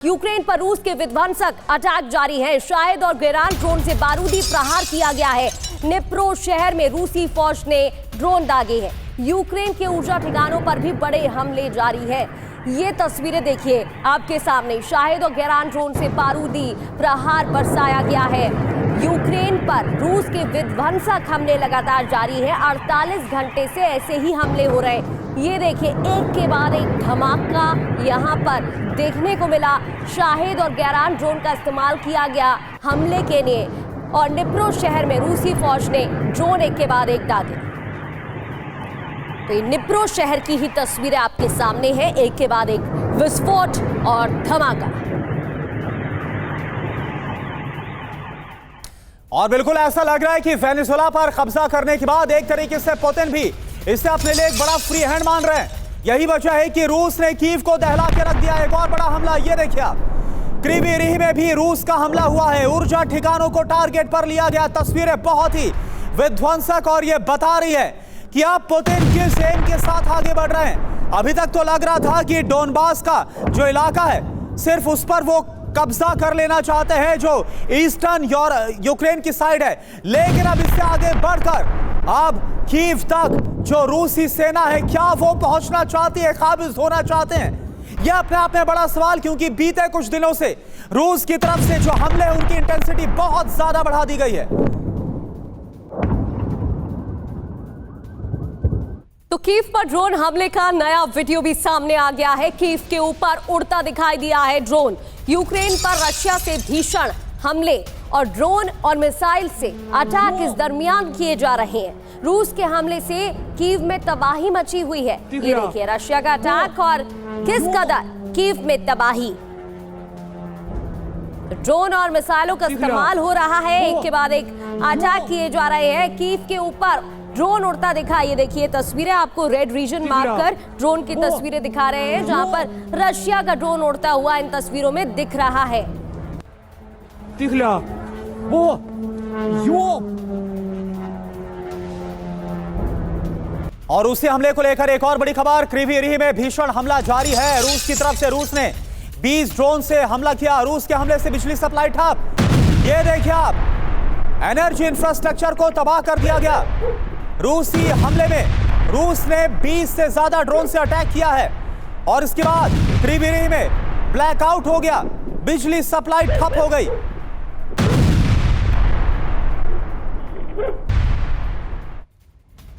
Ukraine पर रूस के विध्वंसक अटैक जारी है। शाहिद और गेरान ड्रोन से बारूदी प्रहार किया गया है। निप्रो शहर में रूसी फौज ने ड्रोन दागे हैं। यूक्रेन के ऊर्जा ठिकानों पर भी बड़े हमले जारी है। ये तस्वीरें देखिए आपके सामने। शाहिद और गेरान ड्रोन से बारूदी प्रहार बरसाया गया है। यूक्रेन पर रूस के विध्वंसक हमले लगातार जारी है। 48 घंटे से ऐसे ही हमले हो रहे हैं। ये देखिए एक के बाद एक धमाका यहाँ पर देखने को मिला। शाहिद और गेरान ड्रोन का इस्तेमाल किया गया हमले के लिए और निप्रो शहर में रूसी फौज ने ड्रोन एक के बाद एक दागे। तो ये निप्रो शहर की ही तस्वीरें आपके सामने है। एक के बाद एक विस्फोट और धमाका। और बिल्कुल ऐसा लग रहा है कि वेनेजुएला पर कब्जा करने के बाद एक तरीके से पुतिन भी इसे अपने लिए एक बड़ा फ्री हैंड मान रहे हैं। यही वजह है कि रूस ने कीव को दहला के रख दिया। एक और बड़ा हमला ये देखिए आप, क्रीवी रिह में भी रूस का हमला हुआ है। ऊर्जा ठिकानों को टारगेट पर लिया गया। तस्वीरें बहुत ही विध्वंसक और ये बता रही है कि आप पुतिन किस एम के साथ आगे बढ़ रहे हैं। अभी तक तो लग रहा था कि डोनबास का जो इलाका है सिर्फ उस पर वो कब्जा कर लेना चाहते हैं जो ईस्टर्न यूक्रेन की साइड है, लेकिन अब इससे आगे बढ़कर अब कीव तक जो रूसी सेना है क्या वो पहुंचना चाहती है, काबिज होना चाहते हैं? यह अपने आप में बड़ा सवाल, क्योंकि बीते कुछ दिनों से रूस की तरफ से जो हमले हैं उनकी इंटेंसिटी बहुत ज्यादा बढ़ा दी गई है। तो कीव पर ड्रोन हमले का नया वीडियो भी सामने आ गया है। कीव के ऊपर उड़ता दिखाई दिया है ड्रोन। यूक्रेन पर रशिया से भीषण हमले और ड्रोन और मिसाइल से अटैक इस दरमियान किए जा रहे हैं। रूस के हमले से कीव में तबाही मची हुई है। ये देखिए रशिया का अटैक और किस कदर कीव में तबाही। ड्रोन और मिसाइलों का इस्तेमाल हो रहा है। एक के बाद एक अटैक किए जा रहे हैं। कीव के ऊपर ड्रोन उड़ता दिखा। ये देखिए तस्वीरें आपको रेड रीजन मार्कर ड्रोन की तस्वीरें दिखा रहे हैं, जहां पर रशिया का ड्रोन उड़ता हुआ इन तस्वीरों में दिख रहा है। और उसी हमले को लेकर एक और बड़ी खबर, क्रीवी रिह में भीषण हमला जारी है रूस की तरफ से। रूस ने 20 ड्रोन से हमला किया। रूस के हमले से बिजली सप्लाई ठप। ये देखिए आप, एनर्जी इंफ्रास्ट्रक्चर को तबाह कर दिया गया। रूसी हमले में रूस ने 20 से ज्यादा ड्रोन से अटैक किया है और इसके बाद क्रीवी रिह में ब्लैकआउट हो गया, बिजली सप्लाई ठप हो गई।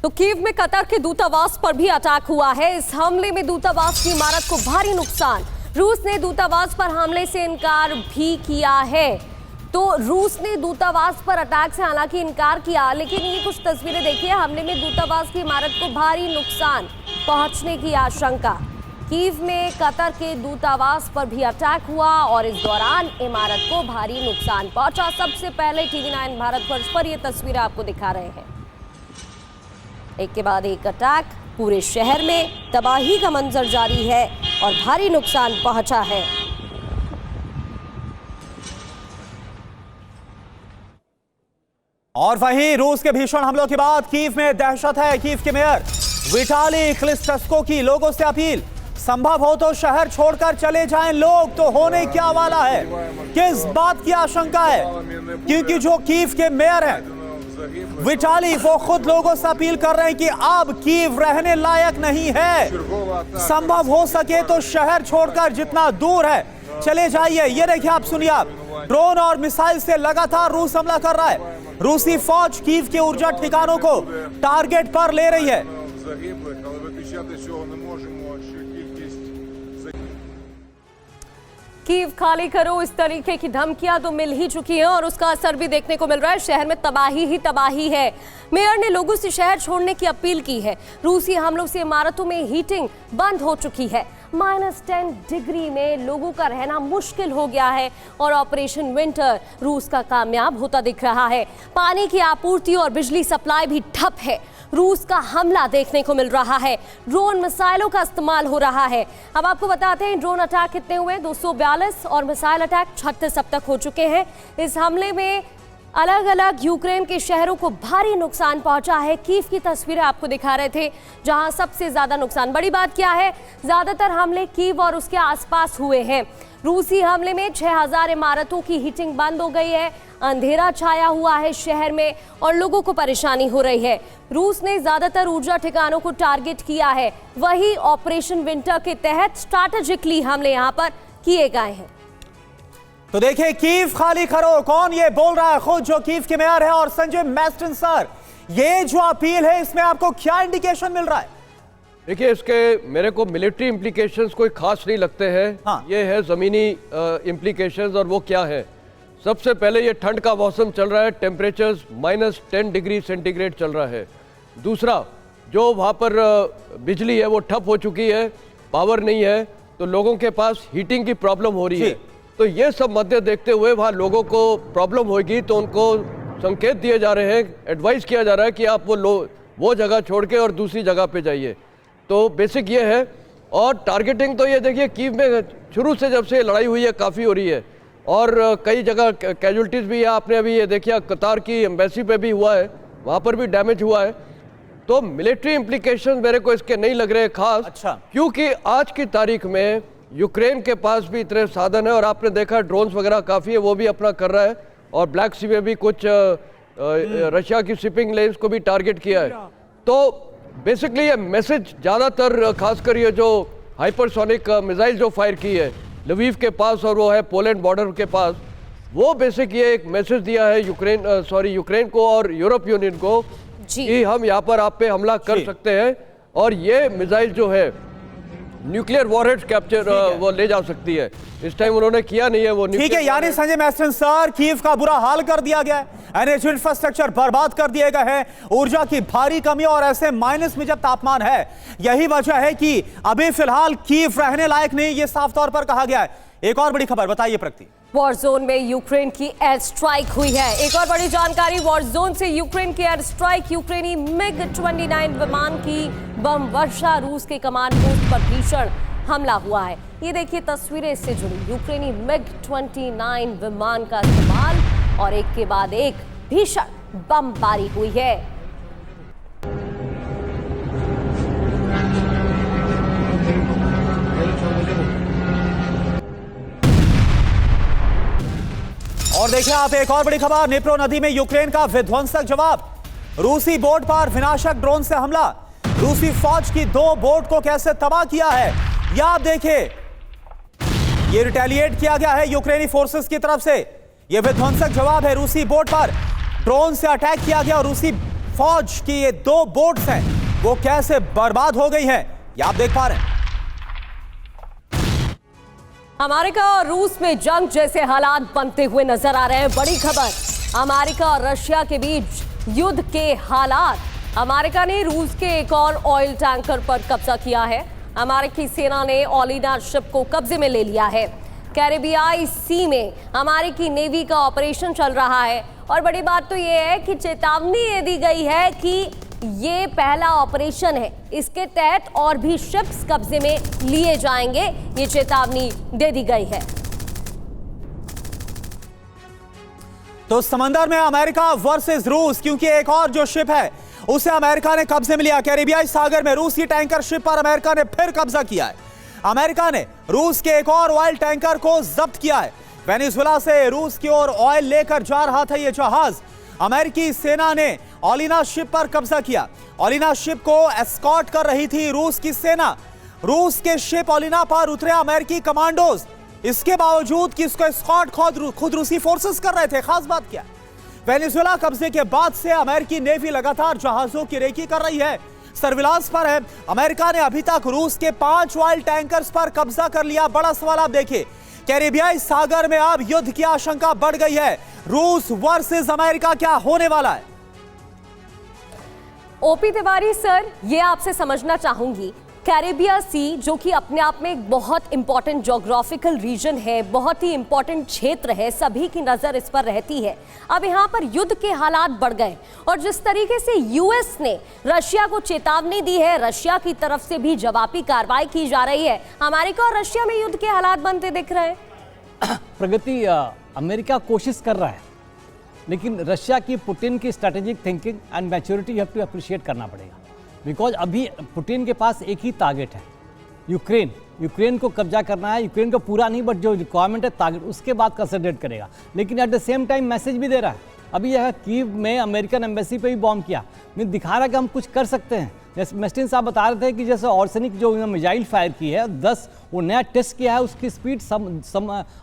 तो कीव में कतर के दूतावास पर भी अटैक हुआ है। इस हमले में दूतावास की इमारत को भारी नुकसान। रूस ने दूतावास पर हमले से इनकार भी किया है। तो रूस ने दूतावास पर अटैक से हालांकि इनकार किया, लेकिन ये कुछ तस्वीरें देखिए। हमले में दूतावास की इमारत को भारी नुकसान पहुंचने की आशंका। कीव में कतर के दूतावास पर भी अटैक हुआ और इस दौरान इमारत को भारी नुकसान पहुंचा। सबसे पहले TV9 भारतवर्ष पर ये तस्वीरें आपको दिखा रहे हैं। एक के बाद एक अटैक, पूरे शहर में तबाही का मंजर जारी है और भारी नुकसान पहुंचा है। और वहीं रूस के भीषण हमलों के बाद कीव में दहशत है। कीव के मेयर विटाली क्लिस्टस्को की लोगों से अपील, संभव हो तो शहर छोड़कर चले जाएं लोग। तो होने क्या वाला है, किस बात की आशंका है? क्योंकि जो कीव के मेयर हैं विटाली, वो खुद लोगों से अपील कर रहे हैं कि अब कीव रहने लायक नहीं है। संभव हो सके तो शहर छोड़कर जितना दूर है चले जाइए। ये देखिए आप, सुनिए आप, ड्रोन और मिसाइल से लगातार रूस हमला कर रहा है। रूसी फौज कीव के ऊर्जा ठिकानों को टारगेट पर ले रही है। कीव खाली करो, इस तरीके की धमकियां तो मिल ही चुकी हैं और उसका असर भी देखने को मिल रहा है। शहर में तबाही ही तबाही है। मेयर ने लोगों से शहर छोड़ने की अपील की है। रूसी हमलों से इमारतों में हीटिंग बंद हो चुकी है। -10 डिग्री में लोगों का रहना मुश्किल हो गया है और ऑपरेशन विंटर रूस का कामयाब होता दिख रहा है। पानी की आपूर्ति और बिजली सप्लाई भी ठप है। रूस का हमला देखने को मिल रहा है। ड्रोन मिसाइलों का इस्तेमाल हो रहा है। अब आपको बताते हैं ड्रोन अटैक कितने हुए, 242 और मिसाइल अटैक 36 अब तक हो चुके हैं। इस हमले में अलग अलग यूक्रेन के शहरों को भारी नुकसान पहुंचा है। कीव की तस्वीरें आपको दिखा रहे थे जहां सबसे ज्यादा नुकसान। बड़ी बात क्या है, ज्यादातर हमले कीव और उसके आसपास हुए हैं। रूसी हमले में 6000 इमारतों की हीटिंग बंद हो गई है। अंधेरा छाया हुआ है शहर में और लोगों को परेशानी हो रही है। रूस ने ज्यादातर ऊर्जा ठिकानों को टारगेट किया है। वही ऑपरेशन विंटर के तहत स्ट्रैटेजिकली हमले यहां पर किए गए हैं। तो देखिए, कीव खाली करो, कौन ये बोल रहा है? खुद जो कीव के मेयर है। और संजय मैस्टन सर, ये जो अपील है इसमें आपको क्या इंडिकेशन मिल रहा है? देखिए, इसके मेरे को मिलिट्री इम्प्लीकेशंस कोई खास नहीं लगते हैं। हाँ। ये है ज़मीनी इम्प्लीकेशंस, और वो क्या है? सबसे पहले ये ठंड का मौसम चल रहा है, टेम्परेचर्स -10 डिग्री सेंटीग्रेड चल रहा है। दूसरा, जो वहाँ पर बिजली है वो ठप हो चुकी है, पावर नहीं है, तो लोगों के पास हीटिंग की प्रॉब्लम हो रही है। तो ये सब मद्दे देखते हुए वहाँ लोगों को प्रॉब्लम होगी, तो उनको संकेत दिए जा रहे हैं, एडवाइस किया जा रहा है कि आप वो जगह छोड़ के और दूसरी जगह पे जाइए। तो बेसिक ये है। और टारगेटिंग तो ये देखिए, कीव में शुरू से जब से लड़ाई हुई है काफ़ी हो रही है, और कई जगह कैजुअल्टीज़ भी है। आपने अभी ये देखिए, कतार की एम्बेसी पे भी हुआ है, वहाँ पर भी डैमेज हुआ है। तो मिलिट्री इम्प्लीकेशन मेरे को इसके नहीं लग रहे खास। अच्छा। क्योंकि आज की तारीख में यूक्रेन के पास भी इतने साधन है, और आपने देखा ड्रोन्स वगैरह काफ़ी है, वो भी अपना कर रहा है, और ब्लैक सी में भी कुछ रशिया की शिपिंग लेन्स को भी टारगेट किया है। तो बेसिकली ये मैसेज ज़्यादातर खासकर ये जो हाइपरसोनिक मिसाइल जो फायर की है लवीव के पास, और वो है पोलैंड बॉर्डर के पास, वो बेसिक ये एक मैसेज दिया है यूक्रेन को और यूरोप यूनियन को कि हम यहाँ पर आप पे हमला कर सकते हैं, और ये मिसाइल जो है न्यूक्लियर वॉरहेड्स कैप्चर वो ले जा सकती है। इस टाइम उन्होंने किया नहीं है वो। ठीक है, यानी संजय मैस्टन सर, कीव का बुरा हाल कर दिया गया है, एनर्जी इंफ्रास्ट्रक्चर बर्बाद कर दिए गए हैं, ऊर्जा की भारी कमी, और ऐसे माइनस में जब तापमान है, यही वजह है कि अभी फिलहाल कीव रहने लायक नहीं, ये साफ तौर पर कहा गया है। एक और बड़ी खबर बताइए प्रगति। वॉर जोन में यूक्रेन की एयर स्ट्राइक हुई है। एक और बड़ी जानकारी, वॉर जोन से यूक्रेन की एयर स्ट्राइक, यूक्रेनी MiG-29 विमान की बम वर्षा, रूस के कमांड पोस्ट पर भीषण हमला हुआ है। ये देखिए तस्वीरें इससे जुड़ी, यूक्रेनी MiG-29 विमान का इस्तेमाल, और एक के बाद एक भीषण बमबारी हुई है। और देखिए आप, एक और बड़ी खबर, निप्रो नदी में यूक्रेन का विध्वंसक जवाब, रूसी बोट पर विनाशक ड्रोन से हमला, रूसी फौज की 2 बोट को कैसे तबाह किया है, यह आप देखिए। यह रिटेलिएट किया गया है यूक्रेनी फोर्सेस की तरफ से, यह विध्वंसक जवाब है। रूसी बोट पर ड्रोन से अटैक किया गया, और रूसी फौज की ये 2 बोट्स हैं वो कैसे बर्बाद हो गई हैं, यह आप देख पा रहे हैं। अमेरिका और रूस में जंग जैसे हालात बनते हुए नजर आ रहे हैं। बड़ी खबर, अमेरिका और रशिया के बीच युद्ध के हालात। अमेरिका ने रूस के एक और ऑयल टैंकर पर कब्जा किया है। अमेरिकी सेना ने ओलिना शिप को कब्जे में ले लिया है। कैरेबियाई सी में अमेरिकी नेवी का ऑपरेशन चल रहा है, और बड़ी बात तो यह है कि चेतावनी ये दी गई है कि ये पहला ऑपरेशन है, इसके तहत और भी शिप्स कब्जे में लिए जाएंगे, ये चेतावनी दे दी गई है। तो समंदर में अमेरिका वर्सेस रूस, क्योंकि एक और जो शिप है उसे अमेरिका ने कब्जे में लिया। कैरेबियाई सागर में रूसी टैंकर शिप पर अमेरिका ने फिर कब्जा किया है। अमेरिका ने रूस के एक और ऑयल टैंकर को जब्त किया है। वेनेजुएला से रूस की ओर ऑयल लेकर जा रहा था यह जहाज। अमेरिकी सेना ने ओलिना शिप पर कब्जा किया। ओलिना शिप को एस्कॉर्ट कर रही थी रूस की सेना। रूस के शिप ओलिना पर उतरे अमेरिकी कमांडोज, इसके बावजूद कि इसको एस्कॉर्ट खुद रूसी फोर्सेस कर रहे थे। खास बात क्या, वेनेजुएला कब्जे के बाद से अमेरिकी नेवी लगातार जहाजों की रेकी कर रही है, सर्विलांस पर है। अमेरिका ने अभी तक रूस के 5 ऑयल टैंकर्स पर कब्जा कर लिया। बड़ा सवाल आप देखिए, कैरेबियाई सागर में अब युद्ध की आशंका बढ़ गई है। रूस वर्सेस अमेरिका क्या होने वाला है? ओपी तिवारी सर, ये आपसे समझना चाहूंगी, कैरेबिया सी जो कि अपने आप में एक बहुत इंपॉर्टेंट ज्योग्राफिकल रीजन है, बहुत ही इंपॉर्टेंट क्षेत्र है, सभी की नजर इस पर रहती है। अब यहाँ पर युद्ध के हालात बढ़ गए, और जिस तरीके से यूएस ने रशिया को चेतावनी दी है, रशिया की तरफ से भी जवाबी कार्रवाई की जा रही है। अमेरिका और रशिया में युद्ध के हालात बनते दिख रहे हैं। प्रगति, अमेरिका कोशिश कर रहा है, लेकिन रशिया की पुतिन की strategic thinking and maturity you have to appreciate करना पड़ेगा। बिकॉज अभी पुतिन के पास एक ही टारगेट है यूक्रेन को कब्जा करना है, यूक्रेन को पूरा नहीं बट जो रिक्वायरमेंट है टारगेट उसके बाद कंसंट्रेट करेगा, लेकिन at the same time message भी दे रहा है। अभी यह कीव में अमेरिकन एम्बेसी पे भी बॉम्ब किया, मैं दिखा रहा कि हम कुछ कर सकते हैं। जैसे मेस्टिन साहब बता रहे थे कि जैसे ऑर्सेनिक जो मिसाइल फायर की है 10 वो नया टेस्ट किया है, उसकी स्पीड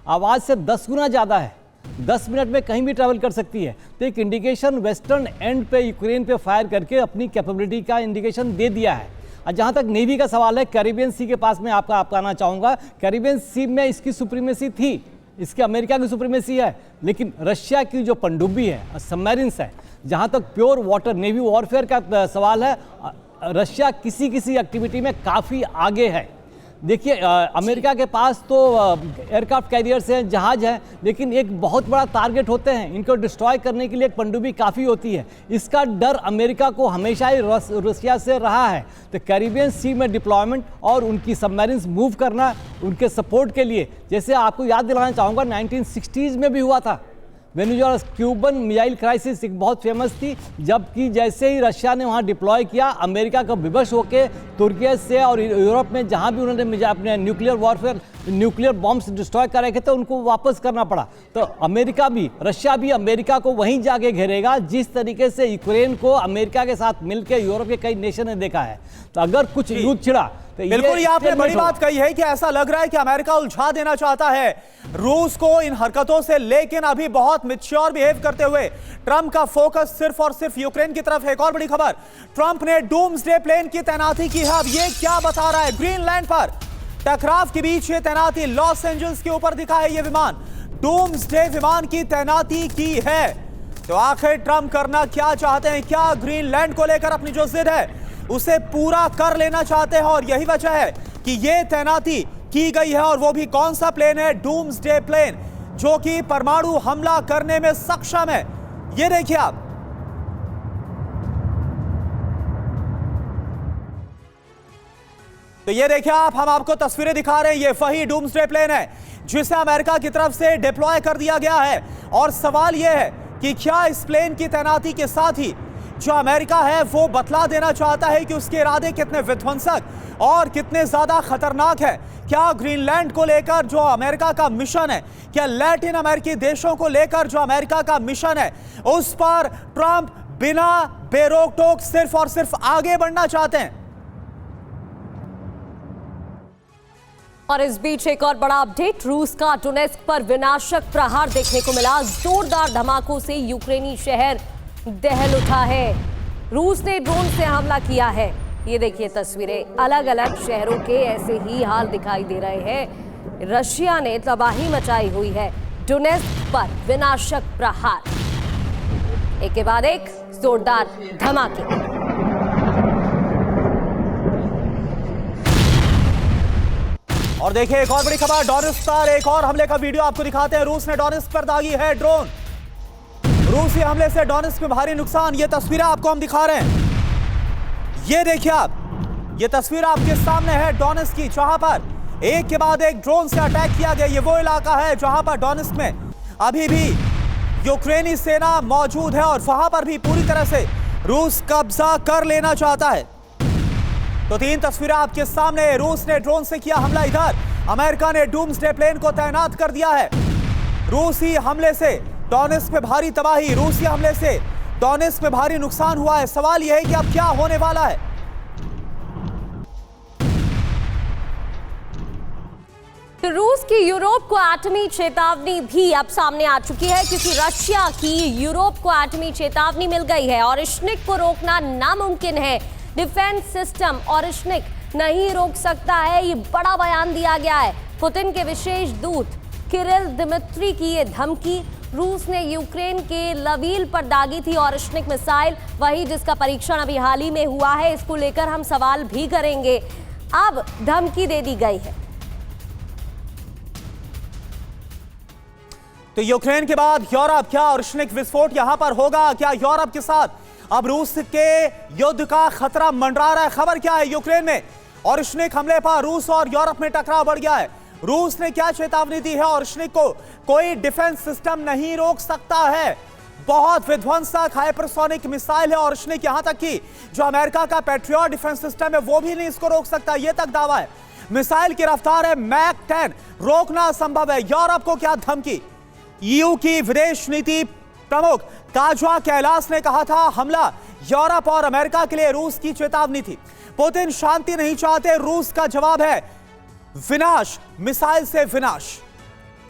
आवाज़ से 10 गुना ज़्यादा है, 10 मिनट में कहीं भी ट्रैवल कर सकती है। तो एक इंडिकेशन वेस्टर्न एंड पे यूक्रेन पे फायर करके अपनी कैपेबिलिटी का इंडिकेशन दे दिया है। और जहाँ तक नेवी का सवाल है, कैरिबियन सी के पास में आपका आना चाहूँगा। कैरिबियन सी में इसकी सुप्रीमेसी थी, इसके अमेरिका की सुप्रीमेसी है, लेकिन रशिया की जो पनडुब्बी है, सबमरीन्स है, जहाँ तक प्योर वाटर नेवी वॉरफेयर का सवाल है, रशिया किसी एक्टिविटी में काफ़ी आगे है। देखिए अमेरिका के पास तो एयरक्राफ्ट कैरियर्स हैं, जहाज हैं, लेकिन एक बहुत बड़ा टारगेट होते हैं, इनको डिस्ट्रॉय करने के लिए एक पनडुब्बी काफ़ी होती है। इसका डर अमेरिका को हमेशा ही रशिया से रहा है। तो कैरिबियन सी में डिप्लॉयमेंट और उनकी सबमरीन्स मूव करना उनके सपोर्ट के लिए, जैसे आपको याद दिलाना चाहूँगा 1960s में भी हुआ था वेनेजुएला क्यूबन मिसाइल क्राइसिस एक बहुत फेमस थी, जबकि जैसे ही रशिया ने वहाँ डिप्लॉय किया, अमेरिका को विवश होकर तुर्की से और यूरोप में जहाँ भी उन्होंने अपने न्यूक्लियर बॉम्ब्स डिस्ट्रॉय कर रखे थे उनको वापस करना पड़ा। तो रशिया भी अमेरिका को वहीं जाके घेरेगा, जिस तरीके से यूक्रेन को अमेरिका के साथ मिलकर यूरोप के कई नेशन ने देखा है। तो अगर कुछ युद्ध छिड़ा तो बिल्कुल ये आपने बड़ी बात कही है कि ऐसा लग रहा है कि अमेरिका उलझा देना चाहता है रूस को इन हरकतों से, लेकिन अभी बहुत मैच्योर बिहेव करते हुए ट्रंप का फोकस सिर्फ और सिर्फ यूक्रेन की तरफ है। एक और बड़ी खबर, ट्रंप ने डूम्सडे प्लेन की तैनाती की है। अब ये क्या बता रहा है? ग्रीनलैंड पर टकराव के बीच ये तैनाती, लॉस एंजल्स के ऊपर दिखा है ये विमान, डूम्सडे विमान की तैनाती की है। तो आखिर ट्रंप करना क्या चाहते हैं? क्या ग्रीनलैंड को लेकर अपनी जो जिद है उसे पूरा कर लेना चाहते हैं? और यही वजह है कि यह तैनाती की गई है। और वो भी कौन सा प्लेन है? डूम्सडे प्लेन, जो कि परमाणु हमला करने में सक्षम है। ये देखिए आप, तो ये देखिए आप, हम आपको तस्वीरें दिखा रहे हैं। ये वही डूम्सडे प्लेन है जिसे अमेरिका की तरफ से डिप्लॉय कर दिया गया है। और सवाल यह है कि क्या इस प्लेन की तैनाती के साथ ही जो अमेरिका है वो बतला देना चाहता है कि उसके इरादे कितने विध्वंसक और कितने ज्यादा खतरनाक है? क्या ग्रीनलैंड को लेकर जो अमेरिका का मिशन है, क्या लैटिन अमेरिकी देशों को लेकर जो अमेरिका का मिशन है, उस पर ट्रंप बिना बेरोक टोक सिर्फ और सिर्फ आगे बढ़ना चाहते हैं? और इस बीच एक और बड़ा अपडेट, रूस का डोनेस्क पर विनाशक प्रहार देखने को मिला। जोरदार धमाकों से यूक्रेनी शहर दहल उठा है। रूस ने ड्रोन से हमला किया है। ये देखिए तस्वीरें, अलग अलग शहरों के ऐसे ही हाल दिखाई दे रहे हैं। रशिया ने तबाही मचाई हुई है। डोनेस्क पर विनाशक प्रहार, एक के बाद एक जोरदार धमाके। और देखिए एक और बड़ी खबर, डोनेस्क पर एक और हमले का वीडियो आपको दिखाते हैं। रूस ने डोनेस्क पर दागी है ड्रोन। रूसी हमले से डोनेस्क में भारी नुकसान। ये तस्वीरें आपको हम दिखा रहे हैं। ये देखिए आप, ये तस्वीर आपके सामने है डोनेस्क की, जहां पर एक के बाद एक ड्रोन से अटैक किया गया। ये वो इलाका है जहां पर डोनेस्क में अभी भी यूक्रेनी सेना मौजूद है और वहां पर भी पूरी तरह से रूस कब्जा कर लेना चाहता है। तो 3 तस्वीरें आपके सामने। रूस ने ड्रोन से किया हमला इधर, अमेरिका ने डूम्सडे प्लेन को तैनात कर दिया है। रूसी हमले से डोनेस्क में भारी तबाही, रूसी हमले से डोनेस्क में भारी नुकसान हुआ है। सवाल यह है कि अब क्या होने वाला है? तो रूस की यूरोप को एटमी चेतावनी भी अब सामने आ चुकी है, क्योंकि रशिया की यूरोप को एटमी चेतावनी मिल गई है। ओरिश्निक को रोकना नामुमकिन है। डिफेंस सिस्टम ओरिश्निक नहीं रोक सकता है, ये बड़ा बयान दिया गया है। पुतिन के विशेष दूत किरिल दिमित्री की ये धमकी। रूस ने यूक्रेन के लवील पर दागी थी ओरिश्निक मिसाइल, वही जिसका परीक्षण अभी हाल ही में हुआ है। इसको लेकर हम सवाल भी करेंगे। अब धमकी दे दी गई है। तो यूक्रेन के बाद यूरोप, क्या ओरिश्निक विस्फोट यहां पर होगा? क्या यूरोप के साथ अब रूस के युद्ध का खतरा मंडरा रहा है? खबर क्या है यूक्रेन में? ओरिश्निक हमले पर रूस और यूरोप में टकराव बढ़ गया है। रूस ने क्या चेतावनी दी है? ओरिश्निक को कोई डिफेंस सिस्टम नहीं रोक सकता है। बहुत विध्वंसक हाइपरसोनिक मिसाइल है ओरिश्निक, यहां तक कि जो अमेरिका का पैट्रियट डिफेंस सिस्टम है वो भी नहीं इसको रोक सकता, यह तक दावा है। मिसाइल की रफ्तार है मैक 10, रोकना असंभव है। यूरोप को क्या धमकी। ईयू की विदेश नीति प्रमुख काजा कैलास ने कहा था हमला यूरोप और अमेरिका के लिए रूस की चेतावनी थी। पुतिन शांति नहीं चाहते, रूस का जवाब है विनाश, मिसाइल से विनाश।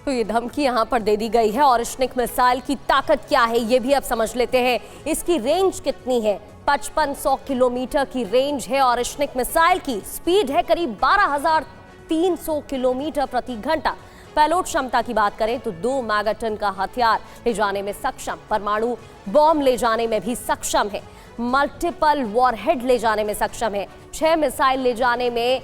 तो ये धमकी यहां पर दे दी गई है। और ओरिश्निक मिसाइल की ताकत क्या है ये भी अब समझ लेते हैं। इसकी रेंज कितनी है? 5500 किलोमीटर की रेंज है ओरिश्निक मिसाइल की। स्पीड है करीब 12,300 किलोमीटर प्रति घंटा। पेलोड क्षमता की बात करें तो 2 मेगाटन का हथियार ले जाने में सक्षम, परमाणु बॉम्ब ले जाने में भी सक्षम है, मल्टीपल वॉरहेड ले जाने में सक्षम है, 6 मिसाइल ले जाने में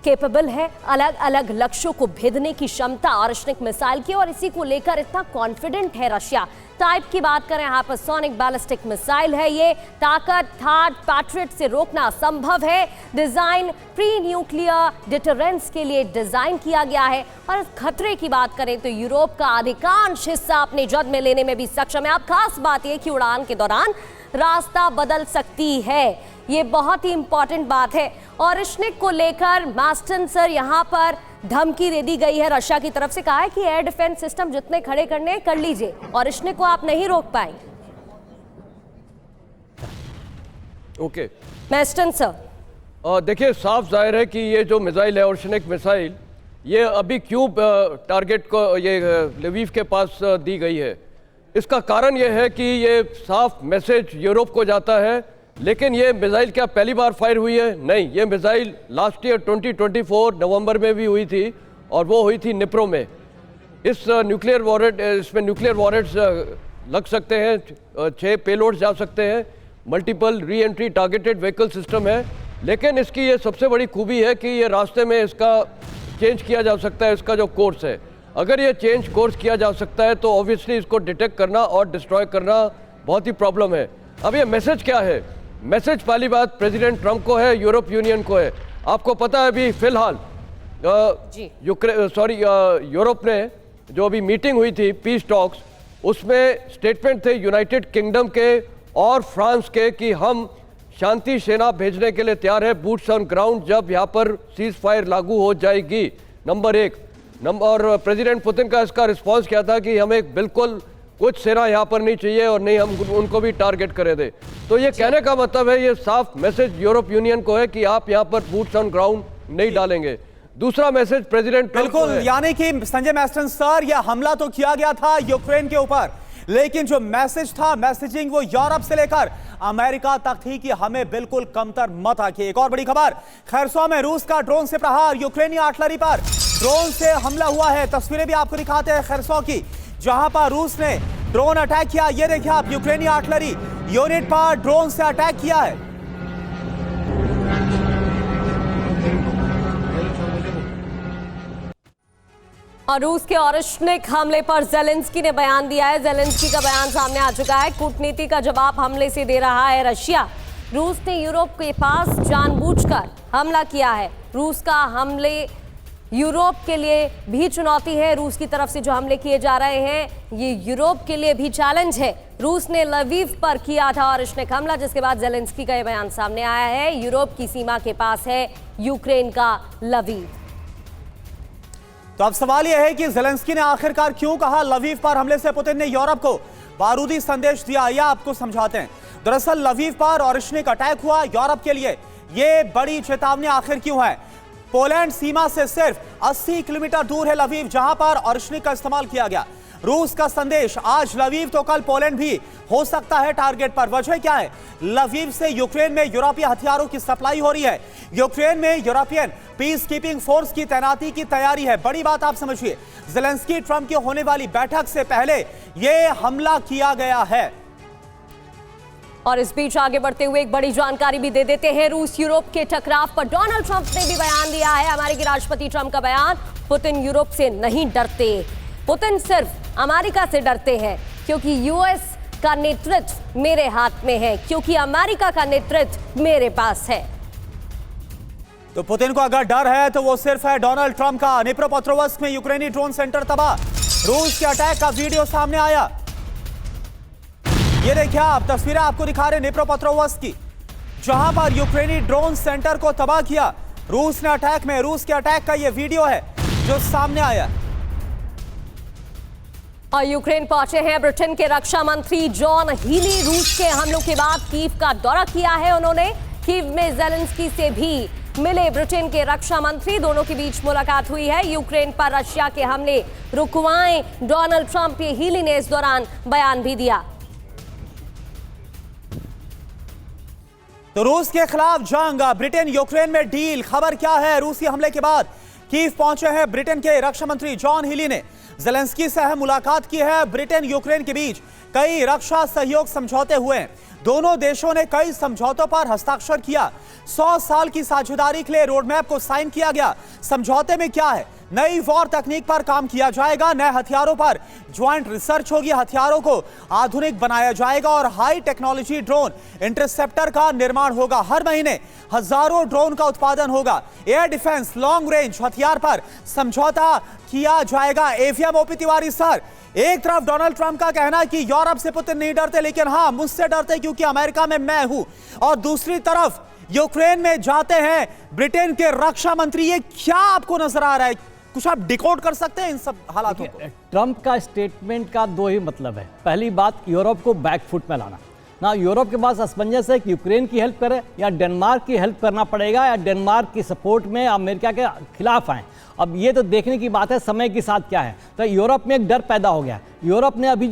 केपेबल है, अलग अलग लक्ष्यों को भेदने की क्षमता ओरिश्निक मिसाइल की। और इसी को लेकर इतना कॉन्फिडेंट है रशिया। टाइप की बात करें, हाइपरसोनिक बैलिस्टिक मिसाइल है ये। ताकत थर्ड पैट्रियट से रोकना संभव है। डिजाइन प्री न्यूक्लियर डिटरेंस के लिए डिजाइन किया गया है। और खतरे की बात करें तो यूरोप का अधिकांश हिस्सा अपने जद में लेने में भी सक्षम है। अब खास बात यह कि उड़ान के दौरान रास्ता बदल सकती है, ये बहुत ही इंपॉर्टेंट बात है। और ओरिश्निक को लेकर मास्टन सर यहां पर धमकी दे दी गई है रशिया की तरफ से। कहा है कि एयर डिफेंस सिस्टम जितने खड़े करने कर लीजिए, ओरिश्निक को आप नहीं रोक पाएंगे। ओके मास्टन सर, देखिए साफ जाहिर है कि ये जो मिसाइल है ओरिश्निक मिसाइल, ये अभी क्यों टारगेट को ये लवीव के पास दी गई है। इसका कारण ये है कि ये साफ मैसेज यूरोप को जाता है। लेकिन ये मिसाइल क्या पहली बार फायर हुई है? नहीं, ये मिसाइल लास्ट ईयर 2024 नवंबर में भी हुई थी और वो हुई थी निप्रो में। इस न्यूक्लियर वॉरहेड, इसमें न्यूक्लियर वॉरहेड्स लग सकते हैं, 6 पेलोड्स जा सकते हैं, multiple re entry targeted vehicle system है। लेकिन इसकी ये सबसे बड़ी खूबी है कि ये रास्ते में इसका चेंज किया जा सकता है, इसका जो कोर्स है। अगर ये चेंज कोर्स किया जा सकता है तो ऑब्वियसली इसको डिटेक्ट करना और डिस्ट्रॉय करना बहुत ही प्रॉब्लम है। अब ये मैसेज क्या है? मैसेज पहली बात प्रेसिडेंट ट्रंप को है, यूरोप यूनियन को है। आपको पता है अभी फिलहाल यूरोप ने जो अभी मीटिंग हुई थी पीस टॉक्स, उसमें स्टेटमेंट थे यूनाइटेड किंगडम के और फ्रांस के कि हम शांति सेना भेजने के लिए तैयार है बूट्स ऑन ग्राउंड जब यहाँ पर सीज फायर लागू हो जाएगी। नंबर 1 और प्रेसिडेंट पुतिन का इसका रिस्पांस क्या था कि हमें बिल्कुल कुछ सेना यहाँ पर नहीं चाहिए और नहीं हम उनको भी टारगेट करे थे। तो ये कहने का मतलब है, ये साफ मैसेज यूरोप यूनियन को है कि आप यहाँ पर बूट्स ऑन ग्राउंड नहीं डालेंगे। दूसरा मैसेज प्रेसिडेंट बिल्कुल, यानी कि संजय मास्टन सर, यह हमला तो किया गया था यूक्रेन के ऊपर, लेकिन जो मैसेज था, मैसेजिंग वो यूरोप से लेकर अमेरिका तक थी कि हमें बिल्कुल कमतर मत आके। एक और बड़ी खबर, खैरसो में रूस का ड्रोन से प्रहार, यूक्रेनी आर्टिलरी पर ड्रोन से हमला हुआ है। तस्वीरें भी आपको दिखाते हैं खैरसो की, जहां पर रूस ने ड्रोन अटैक किया। ये देखिए आप, यूक्रेनी आर्टिलरी यूनिट पर ड्रोन से अटैक किया है। और रूस के ओरिश्निक हमले पर ज़ेलेंस्की ने बयान दिया है। ज़ेलेंस्की का बयान सामने आ चुका है। कूटनीति का जवाब हमले से दे रहा है रशिया। रूस ने यूरोप के पास जानबूझकर हमला किया है। रूस का हमले यूरोप के लिए भी चुनौती है। रूस की तरफ से जो हमले किए जा रहे हैं ये यूरोप के लिए भी चैलेंज है। रूस ने लवीव पर किया था ओरिश्निक हमला, जिसके बाद ज़ेलेंस्की का ये बयान सामने आया है। यूरोप की सीमा के पास है यूक्रेन का लवीव। तो अब सवाल यह है कि ज़ेलेंस्की ने आखिरकार क्यों कहा लवीव पर हमले से पुतिन ने यूरोप को बारूदी संदेश दिया, यह आपको समझाते हैं। दरअसल लवीव पर ओरिश्निक अटैक हुआ, यूरोप के लिए यह बड़ी चेतावनी आखिर क्यों है? पोलैंड सीमा से सिर्फ 80 किलोमीटर दूर है लवीव, जहां पर ओरिश्निक का इस्तेमाल किया गया। रूस का संदेश, आज लवीव तो कल पोलैंड भी हो सकता है टारगेट पर। वजह क्या है? लवीव से यूक्रेन में यूरोपीय हथियारों की सप्लाई हो रही है। यूक्रेन में यूरोपियन पीस कीपिंग फोर्स की तैनाती की तैयारी है। बड़ी बात आप समझिए, ज़ेलेंस्की ट्रंप की होने वाली बैठक से पहले यह हमला किया गया है। और इस बीच आगे बढ़ते हुए एक बड़ी जानकारी भी दे देते हैं। रूस यूरोप के टकराव पर डोनाल्ड ट्रंप ने भी बयान दिया है। अमेरिकी राष्ट्रपति ट्रंप का बयान, पुतिन यूरोप से नहीं डरते, पुतिन सिर्फ अमेरिका से डरते हैं, क्योंकि यूएस का नेतृत्व मेरे हाथ में है, क्योंकि अमेरिका का नेतृत्व मेरे पास है। तो पुतिन को अगर डर है तो वो सिर्फ है डोनाल्ड ट्रंप का। निप्रोपेट्रोव्स्क में यूक्रेनी ड्रोन सेंटर तबाह, रूस के अटैक का वीडियो सामने आया। ये देखिए आप, तस्वीरें आपको दिखा रहे निप्रोपेट्रोव्स्क की, जहां पर यूक्रेनी ड्रोन सेंटर को तबाह किया। रूस ने अटैक में, रूस के अटैक का यह वीडियो है जो सामने आया। और यूक्रेन पहुंचे हैं ब्रिटेन के रक्षा मंत्री जॉन हीली। रूस के हमलों के बाद कीव का दौरा किया है उन्होंने। कीव में ज़ेलेंस्की से भी मिले ब्रिटेन के रक्षा मंत्री, दोनों के बीच मुलाकात हुई है। यूक्रेन पर रशिया के हमले रुकवाएं डोनाल्ड ट्रंप, के हीली ने इस दौरान बयान भी दिया। तो रूस के खिलाफ जंग, ब्रिटेन यूक्रेन में डील, खबर क्या है? रूसी हमले के बाद कीव पहुंचे हैं ब्रिटेन के रक्षा मंत्री जॉन हीली ने ज़ेलेंस्की से अहम मुलाकात की है। ब्रिटेन यूक्रेन के बीच कई रक्षा सहयोग समझौते हुए हैं। दोनों देशों ने कई समझौतों पर हस्ताक्षर किया। 100 साल की साझेदारी के लिए रोडमैप को साइन किया गया। समझौते में क्या है? नई वॉर तकनीक पर काम किया जाएगा, नए हथियारों पर ज्वाइंट रिसर्च होगी, हथियारों को आधुनिक बनाया जाएगा और हाई टेक्नोलॉजी ड्रोन इंटरसेप्टर का निर्माण होगा। हर महीने हजारों ड्रोन का उत्पादन होगा। एयर डिफेंस, लॉन्ग रेंज हथियार पर समझौता किया जाएगा। एवीएम ओपी तिवारी सर, एक तरफ डोनाल्ड ट्रंप का कहना है कि यूरोप से पुतिन नहीं डरते, लेकिन हाँ मुझसे डरते क्योंकि अमेरिका में मैं हूं, और दूसरी तरफ यूक्रेन में जाते हैं ब्रिटेन के रक्षा मंत्री। ये क्या आपको नजर आ रहा है? कुछ आप डिकोड कर सकते हैं इन सब हालातों को? ट्रंप का स्टेटमेंट का दो ही मतलब है। पहली बात, यूरोप को बैकफुट में लाना ना। यूरोप के पास असमंजस है कि यूक्रेन की हेल्प करे या डेनमार्क की हेल्प करना पड़ेगा, या डेनमार्क की सपोर्ट में अमेरिका के खिलाफ आए। अब ये तो देखने की बात है समय के साथ क्या है। तो यूरोप में एक डर पैदा हो गया। यूरोप ने अभी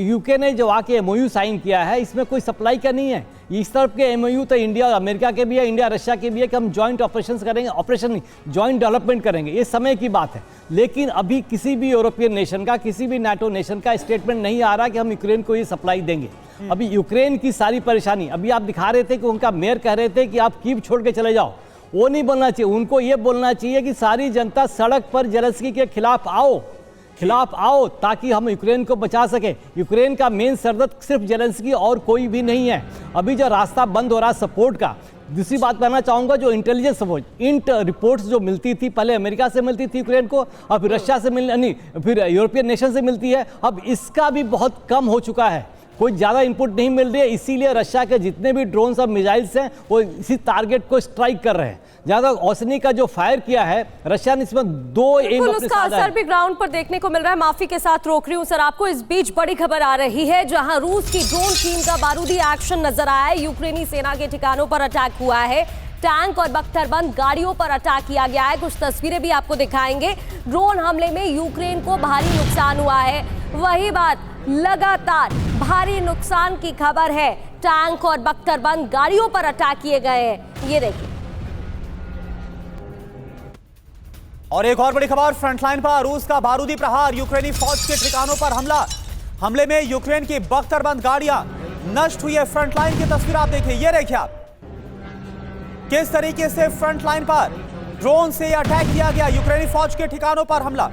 यूके ने जो आके एमओयू साइन किया है, इसमें कोई सप्लाई का नहीं है। इस तरफ के एमओयू तो इंडिया और अमेरिका के भी है, इंडिया रशिया के भी है कि हम जॉइंट ऑपरेशंस करेंगे, ऑपरेशन नहीं, जॉइंट डेवलपमेंट करेंगे। ये समय की बात है। लेकिन अभी किसी भी यूरोपियन नेशन का, किसी भी नाटो नेशन का स्टेटमेंट नहीं आ रहा कि हम यूक्रेन को ये सप्लाई देंगे। अभी यूक्रेन की सारी परेशानी, अभी आप दिखा रहे थे कि उनका मेयर कह रहे थे कि आप कीव छोड़ के चले जाओ। वो नहीं बोलना चाहिए, उनको ये बोलना चाहिए कि सारी जनता सड़क पर ज़ेलेंस्की के खिलाफ आओ ताकि हम यूक्रेन को बचा सके। यूक्रेन का मेन सरदर्द सिर्फ ज़ेलेंस्की और कोई भी नहीं है। अभी जो रास्ता बंद हो रहा है सपोर्ट का, दूसरी बात कहना चाहूँगा, जो इंटेलिजेंस सपोर्ट, रिपोर्ट्स जो मिलती थी, पहले अमेरिका से मिलती थी यूक्रेन को, और फिर रशिया से फिर यूरोपियन नेशन से मिलती है, अब इसका भी बहुत कम हो चुका है। कोई ज़्यादा इनपुट नहीं मिल रही है, इसीलिए रशिया के जितने भी ड्रोन्स और मिसाइल्स हैं वो इसी टारगेट को स्ट्राइक कर रहे हैं। ज़्यादा ओसनी का जो फायर किया है रशिया ने, इसमें 2 एम अपने उसका असर भी ग्राउंड पर देखने को मिल रहा है। माफी के साथ रोक रही हूं सर आपको। इस बीच बड़ी खबर आ रही है, जहां रूस की ड्रोन टीम का बारूदी एक्शन नजर आया है। यूक्रेनी सेना के ठिकानों पर अटैक हुआ है। टैंक और बख्तरबंद गाड़ियों पर अटैक किया गया है। कुछ तस्वीरें भी आपको दिखाएंगे। ड्रोन हमले में यूक्रेन को भारी नुकसान हुआ है। वही बात, लगातार भारी नुकसान की खबर है। टैंक और बख्तरबंद गाड़ियों पर अटैक किए गए हैं। ये देखिए। और एक और बड़ी खबर, फ्रंटलाइन पर रूस का बारूदी प्रहार, यूक्रेनी फौज के ठिकानों पर हमला। हमले में यूक्रेन की बख्तरबंद गाड़ियां नष्ट हुई है। फ्रंटलाइन की तस्वीर आप देखिए, ये देखिए आप किस तरीके से फ्रंटलाइन पर ड्रोन से अटैक किया गया, यूक्रेनी फौज के ठिकानों पर हमला।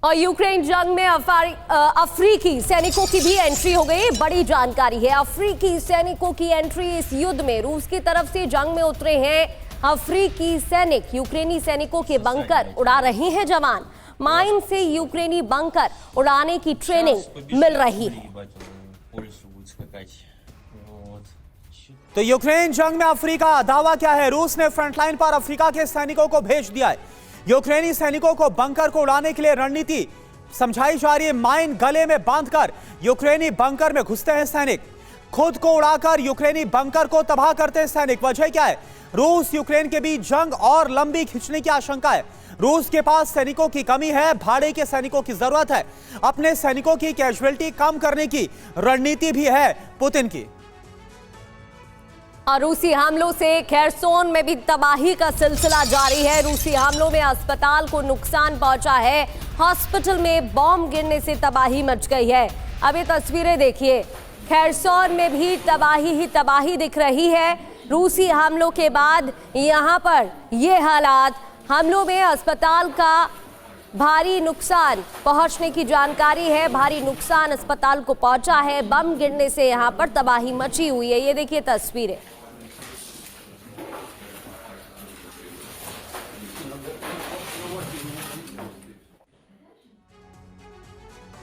और यूक्रेन जंग में अफ्रीकी सैनिकों की भी एंट्री हो गई। बड़ी जानकारी है, अफ्रीकी सैनिकों की एंट्री इस युद्ध में। रूस की तरफ से जंग में उतरे हैं अफ्रीकी सैनिक। यूक्रेनी सैनिकों के बंकर उड़ा रहे हैं जवान। माइन से यूक्रेनी बंकर उड़ाने की ट्रेनिंग मिल रही है। तो यूक्रेन जंग में अफ्रीका, दावा क्या है? रूस ने फ्रंटलाइन पर अफ्रीका के सैनिकों को भेज दिया है। यूक्रेनी सैनिकों को बंकर को उड़ाने के लिए रणनीति समझाई जा रही है। माइन गले में बांधकर यूक्रेनी बंकर में घुसते हैं सैनिक। खुद को उड़ाकर यूक्रेनी बंकर को तबाह करते हैं सैनिक। वजह क्या है? रूस यूक्रेन के बीच जंग और लंबी खिंचने की आशंका है। रूस के पास सैनिकों की कमी है, भाड़े के सैनिकों की जरूरत है। अपने सैनिकों की कैजुअलिटी कम करने की रणनीति भी है पुतिन की। और रूसी हमलों से खेरसोन में भी तबाही का सिलसिला जारी है। रूसी हमलों में अस्पताल को नुकसान पहुंचा है। हॉस्पिटल में बॉम्ब गिरने से तबाही मच गई है। अब ये तस्वीरें देखिए, खेरसोन में भी तबाही ही तबाही दिख रही है। रूसी हमलों के बाद यहाँ पर ये हालात, हमलों में अस्पताल का भारी नुकसान पहुंचने की जानकारी है। भारी नुकसान अस्पताल को पहुंचा है। बम गिरने से यहाँ पर तबाही मची हुई है। ये देखिए तस्वीरें।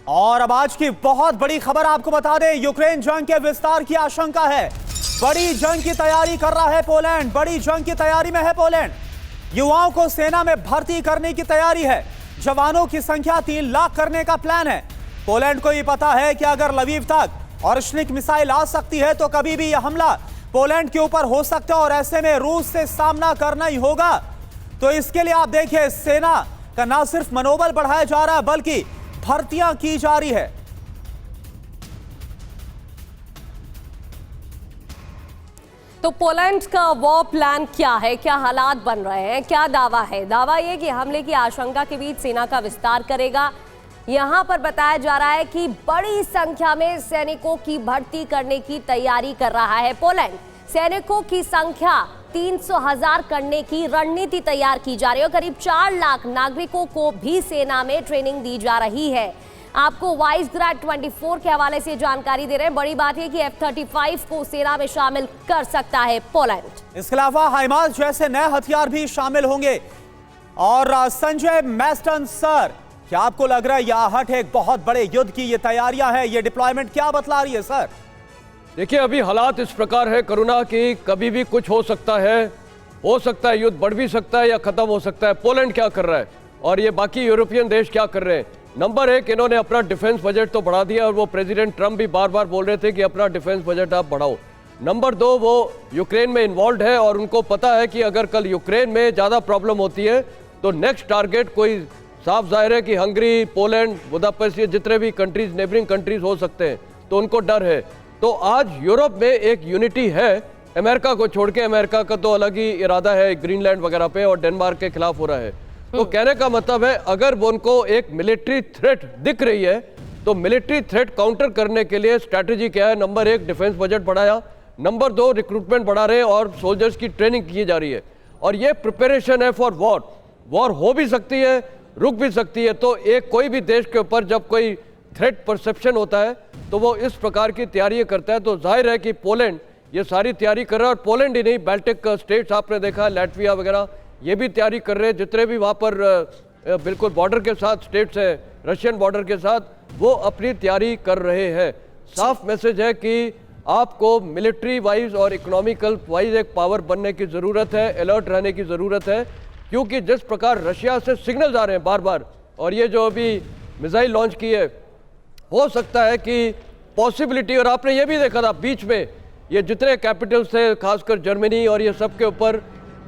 और अब आज की बहुत बड़ी खबर आपको बता दें, यूक्रेन जंग के विस्तार की आशंका है। बड़ी जंग की तैयारी कर रहा है पोलैंड, बड़ी जंग की तैयारी में है पोलैंड। युवाओं को सेना में भर्ती करने की तैयारी है, जवानों की संख्या 3 लाख करने का प्लान है। पोलैंड को ये पता है कि अगर लवीव तक ऑर्शनिक मिसाइल आ सकती है तो कभी भी यह हमला पोलैंड के ऊपर हो सकता है और ऐसे में रूस से सामना करना ही होगा। तो इसके लिए आप देखिए सेना का ना सिर्फ मनोबल बढ़ाया जा रहा है बल्कि भर्तियां की जा रही है। तो पोलैंड का वॉर प्लान क्या है, क्या हालात बन रहे हैं, क्या दावा है? दावा यह कि हमले की आशंका के बीच सेना का विस्तार करेगा। यहां पर बताया जा रहा है कि बड़ी संख्या में सैनिकों की भर्ती करने की तैयारी कर रहा है पोलैंड। सैनिकों की संख्या 300,000 करने की रणनीति तैयार की जा रही है। करीब 4 लाख नागरिकों को भी सेना में ट्रेनिंग दी जा रही है। आपको वाइसग्राड 24 के हवाले से जानकारी दे रहे हैं। बड़ी बात है कि F-35 को सेना में शामिल कर सकता है पोलैंड। इसके अलावा हाइमार्स जैसे नए हथियार भी शामिल होंगे। और संजय मैस्टन सर, क्या आपको लग रहा है यह आहट है एक बहुत बड़े युद्ध की ये तैयारियां हैं, ये डिप्लॉयमेंट क्या बतला रही है सर? देखिए अभी हालात इस प्रकार है करुणा की कभी भी कुछ हो सकता है युद्ध बढ़ भी सकता है या खत्म हो सकता है। पोलैंड क्या कर रहा है और ये बाकी यूरोपियन देश क्या कर रहे हैं? नंबर 1, इन्होंने अपना डिफेंस बजट तो बढ़ा दिया और वो प्रेसिडेंट ट्रम्प भी बार बार बोल रहे थे कि अपना डिफेंस बजट आप बढ़ाओ। नंबर 2, वो यूक्रेन में इन्वॉल्व है और उनको पता है कि अगर कल यूक्रेन में ज़्यादा प्रॉब्लम होती है तो नेक्स्ट टारगेट कोई साफ जाहिर है कि हंगरी, पोलैंड, बुदापेस्ट, ये जितने भी कंट्रीज नेबरिंग कंट्रीज हो सकते हैं, तो उनको डर है। तो आज यूरोप में एक यूनिटी है, अमेरिका को छोड़ के। अमेरिका का तो अलग ही इरादा है ग्रीनलैंड वगैरह पे और डेनमार्क के खिलाफ हो रहा है। तो कहने का मतलब है अगर वो उनको एक मिलिट्री थ्रेट दिख रही है तो मिलिट्री थ्रेट काउंटर करने के लिए स्ट्रैटेजी क्या है? नंबर 1, डिफेंस बजट बढ़ाया। नंबर 2, रिक्रूटमेंट बढ़ा रहे हैं और सोल्जर्स की ट्रेनिंग की जा रही है। और ये प्रिपरेशन है फॉर वॉर। वॉर हो भी सकती है, रुक भी सकती है। तो एक कोई भी देश के ऊपर जब कोई थ्रेट परसेप्शन होता है तो वो इस प्रकार की तैयारी करता है। तो जाहिर है कि पोलैंड ये सारी तैयारी कर रहा है। और पोलैंड ही नहीं, बाल्टिक स्टेट्स आपने देखा, लैटविया वगैरह, ये भी तैयारी कर रहे हैं। जितने भी वहाँ पर बिल्कुल बॉर्डर के साथ स्टेट्स हैं, रशियन बॉर्डर के साथ, वो अपनी तैयारी कर रहे हैं। साफ मैसेज है कि आपको मिलिट्री वाइज और इकोनॉमिकल वाइज एक पावर बनने की ज़रूरत है, अलर्ट रहने की ज़रूरत है। क्योंकि जिस प्रकार रशिया से सिग्नल्स आ रहे हैं बार बार, और ये जो अभी मिसाइल लॉन्च की है, हो सकता है कि पॉसिबिलिटी, और आपने ये भी देखा था बीच में ये जितने कैपिटल्स थे खासकर जर्मनी और ये सब के ऊपर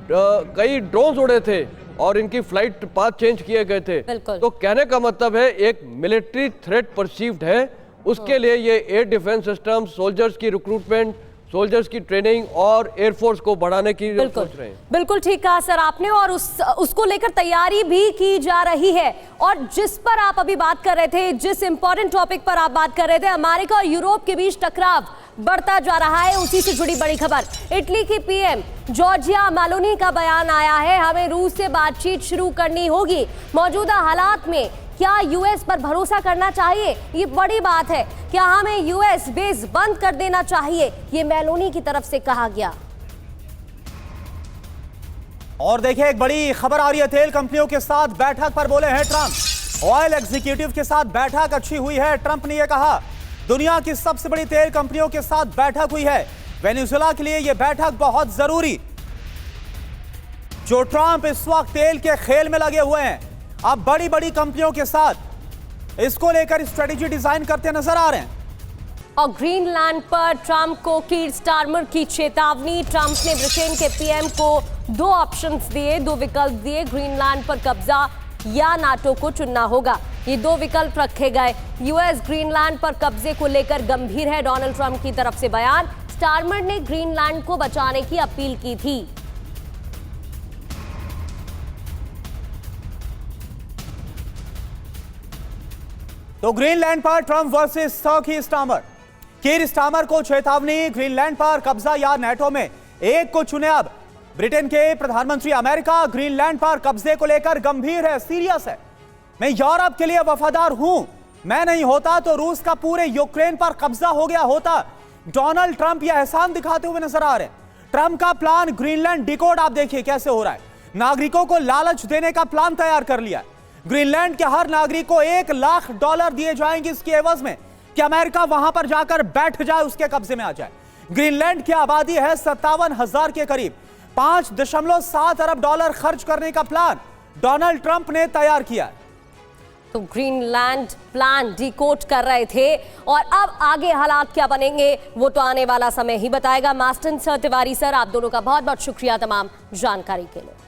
कई ड्रोन्स उड़े थे और इनकी फ्लाइट पाथ चेंज किए गए थे। तो कहने का मतलब है एक मिलिट्री थ्रेट परसीव्ड है, उसके लिए ये एयर डिफेंस सिस्टम, सोल्जर्स की रिक्रूटमेंट, सोल्जर्स की ट्रेनिंग और एयरफोर्स को बढ़ाने की सोच रहे हैं। बिल्कुल ठीक कहा सर आपने। और उसको लेकर तैयारी भी की जा रही है। और जिस पर आप अभी बात कर रहे थे, जिस इंपॉर्टेंट टॉपिक पर आप बात कर रहे थे, अमेरिका और यूरोप के बीच टकराव बढ़ता जा रहा है, उसी से जुड़ी बड़ी खबर। इटली की पीएम जॉर्जिया मेलोनी का बयान आया है, हमें रूस से बातचीत शुरू करनी होगी। मौजूदा हालात में क्या यूएस पर भरोसा करना चाहिए? ये बड़ी बात है। क्या हमें यूएस बेस बंद कर देना चाहिए? ये मेलोनी की तरफ से कहा गया। और देखिए एक बड़ी खबर आ रही है, तेल कंपनियों के साथ बैठक पर बोले हैं ट्रंप। ऑयल एग्जीक्यूटिव के साथ बैठक अच्छी हुई है, ट्रंप ने यह कहा। दुनिया की सबसे बड़ी तेल कंपनियों के साथ बैठक हुई है। वेनेजुएला के लिए यह बैठक बहुत जरूरी। जो ट्रंप इस वक्त तेल के खेल में लगे हुए हैं, अब बड़ी बड़ी कंपनियों के साथ इसको लेकर स्ट्रेटेजी डिजाइन करते नजर आ रहे हैं। और ग्रीनलैंड पर ट्रंप को कीर स्टारमर की चेतावनी। ट्रंप ने ब्रिटेन के पीएम को 2 ऑप्शंस दिए, 2 विकल्प दिए। ग्रीनलैंड पर कब्जा या नाटो को चुनना होगा, ये 2 विकल्प रखे गए। यूएस ग्रीनलैंड पर कब्जे को लेकर गंभीर है, डोनाल्ड ट्रंप की तरफ से बयान। स्टारमर ने ग्रीनलैंड को बचाने की अपील की थी। तो ग्रीनलैंड पर ट्रंप वर्सेस कीर स्टारमर। कीर स्टारमर को चेतावनी, ग्रीनलैंड पर कब्जा या नाटो में एक को चुने। अब ब्रिटेन के प्रधानमंत्री अमेरिका ग्रीनलैंड पर कब्जे को लेकर गंभीर है, सीरियस है। मैं यूरोप के लिए वफादार हूं, मैं नहीं होता तो रूस का पूरे यूक्रेन पर कब्जा हो गया होता। डोनाल्ड ट्रंप यह एहसान दिखाते हुए नजर आ रहे हैं। ट्रंप का प्लान ग्रीनलैंड डिकोड आप देखिए कैसे हो रहा है। नागरिकों को लालच देने का प्लान तैयार कर लिया है। ग्रीनलैंड के हर नागरिक को $1 लाख दिए जाएंगे इसके एवज में कि अमेरिका वहां पर जाकर बैठ जाए, उसके कब्जे में आ जाए। ग्रीनलैंड की आबादी है 57,000 के करीब। $5.7 अरब खर्च करने का प्लान डोनाल्ड ट्रंप ने तैयार किया है। तो ग्रीनलैंड प्लान डिकोड कर रहे थे और अब आगे हालात क्या बनेंगे वो तो आने वाला समय ही बताएगा। मास्टन सर, तिवारी सर, आप दोनों का बहुत बहुत शुक्रिया तमाम जानकारी के लिए।